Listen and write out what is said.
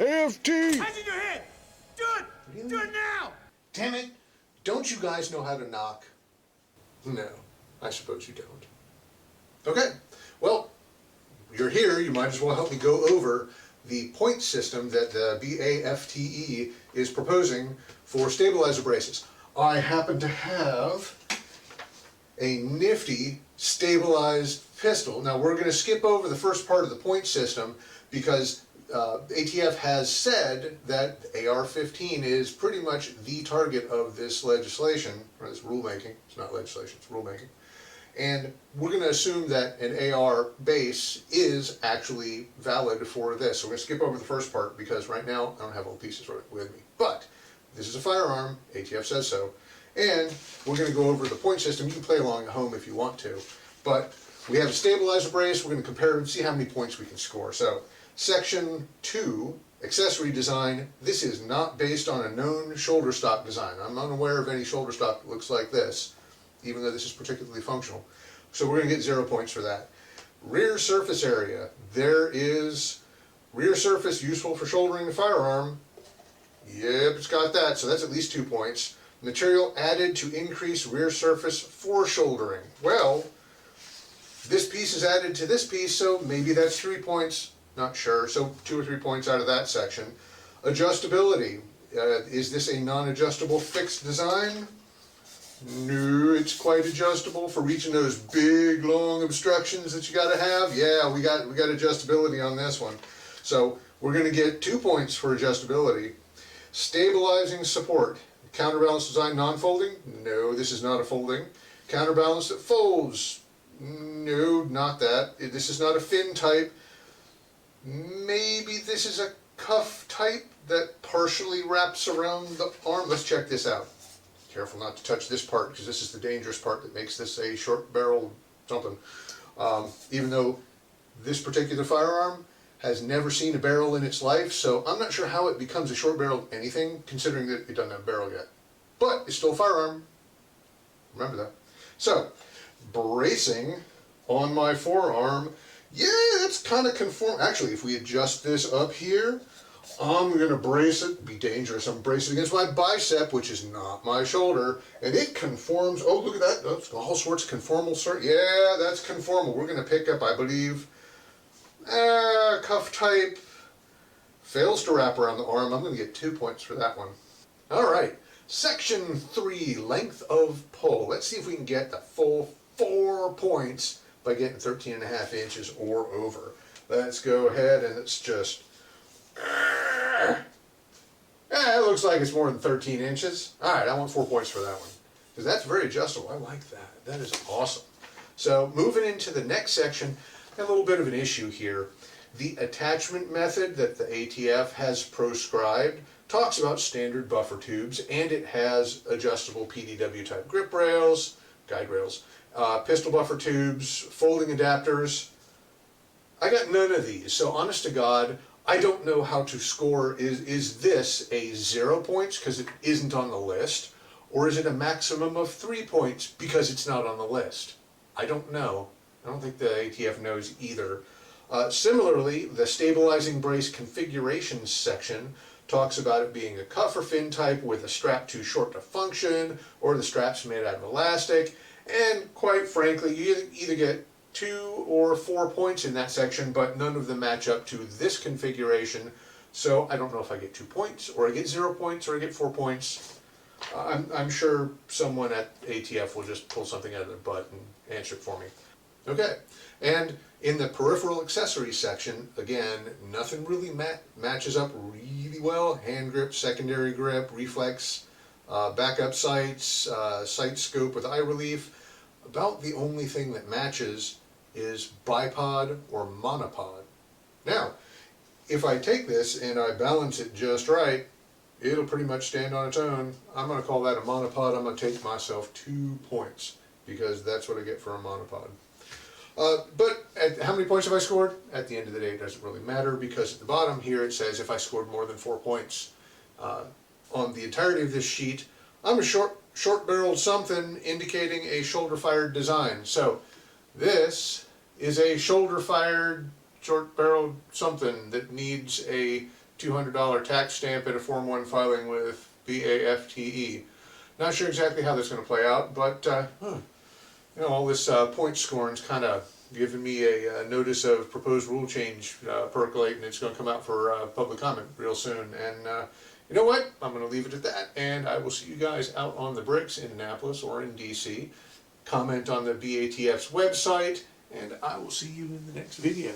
AFT! Hands in your head! Do it! Really? Do it now! Damn it! Don't you guys know how to knock? No, I suppose you don't. Okay, well, you're here, you might as well help me go over the point system that the BAFTE is proposing for stabilizer braces. I happen to have a nifty stabilized pistol. Now we're going to skip over the first part of the point system because ATF has said that AR-15 is pretty much the target of this legislation, or this rulemaking. It's not legislation, it's rulemaking. And we're going to assume that an AR base is actually valid for this. So we're going to skip over the first part because right now I don't have all the pieces with me. But this is a firearm, ATF says so. And we're going to go over the point system. You can play along at home if you want to. But we have a stabilizer brace. We're going to compare and see how many points we can score. So Section 2, accessory design. This is not based on a known shoulder stock design. I'm unaware of any shoulder stock that looks like this, even though this is particularly functional. So we're going to get 0 points for that. Rear surface area. There is rear surface useful for shouldering the firearm. Yep, it's got that, so that's at least 2 points. Material added to increase rear surface for shouldering. Well, this piece is added to this piece, so maybe that's 3 points. Not sure, so 2 or 3 points out of that section. Adjustability. Is this a non-adjustable fixed design? No, it's quite adjustable for reaching those big, long obstructions that you got to have. Yeah, we got adjustability on this one. So we're going to get 2 points for adjustability. Stabilizing support. Counterbalance design non-folding? No, this is not a folding. Counterbalance that folds? No, not that. This is not a fin type. Maybe this is a cuff type that partially wraps around the arm. Let's check this out. Careful not to touch this part because this is the dangerous part that makes this a short barrel something. Even though this particular firearm has never seen a barrel in its life, so I'm not sure how it becomes a short barrel anything, considering that it doesn't have a barrel yet. But it's still a firearm. Remember that. So, bracing on my forearm. Yeah, that's kind of conform. Actually, if we adjust this up here, I'm going to brace it. Be dangerous. I'm bracing against my bicep, which is not my shoulder, and it conforms. Oh, look at that. That's all sorts of conformal. Yeah, that's conformal. We're going to pick up, I believe, cuff type. Fails to wrap around the arm. I'm going to get 2 points for that one. All right. Section 3, length of pull. Let's see if we can get the full 4 points by getting 13.5 inches or over. Let's go ahead and it's just... it looks like it's more than 13 inches. All right, I want 4 points for that one. Because that's very adjustable. I like that. That is awesome. So moving into the next section, a little bit of an issue here. The attachment method that the ATF has proscribed talks about standard buffer tubes, and it has adjustable PDW type grip rails, guide rails, pistol buffer tubes, folding adapters. I got none of these, so honest to God, I don't know how to score. Is this a 0 points because it isn't on the list, or is it a maximum of 3 points because it's not on the list? I don't know. I don't think the ATF knows either. Similarly, the stabilizing brace configurations section talks about it being a cuff or fin type with a strap too short to function, or the strap's made out of elastic, and quite frankly, you either get 2 or 4 points in that section, but none of them match up to this configuration, so I don't know if I get 2 points, or I get 0 points, or I get 4 points. I'm sure someone at ATF will just pull something out of their butt and answer it for me. Okay, and in the peripheral accessories section, again, nothing really matches up really well. Hand grip, secondary grip, reflex, backup sights, sight scope with eye relief. About the only thing that matches is bipod or monopod. Now, if I take this and I balance it just right, it'll pretty much stand on its own. I'm going to call that a monopod. I'm going to take myself 2 points because that's what I get for a monopod. But how many points have I scored? At the end of the day, it doesn't really matter because at the bottom here it says if I scored more than 4 points on the entirety of this sheet, I'm a short-barreled something indicating a shoulder-fired design. So this is a shoulder-fired, short-barreled something that needs a $200 tax stamp and a Form 1 filing with BAFTE. Not sure exactly how that's going to play out, but you know, all this point scoring's kind of giving me a notice of proposed rule change percolating. It's going to come out for public comment real soon. And you know what? I'm going to leave it at that. And I will see you guys out on the bricks in Annapolis or in DC. Comment on the BATF's website, and I will see you in the next video.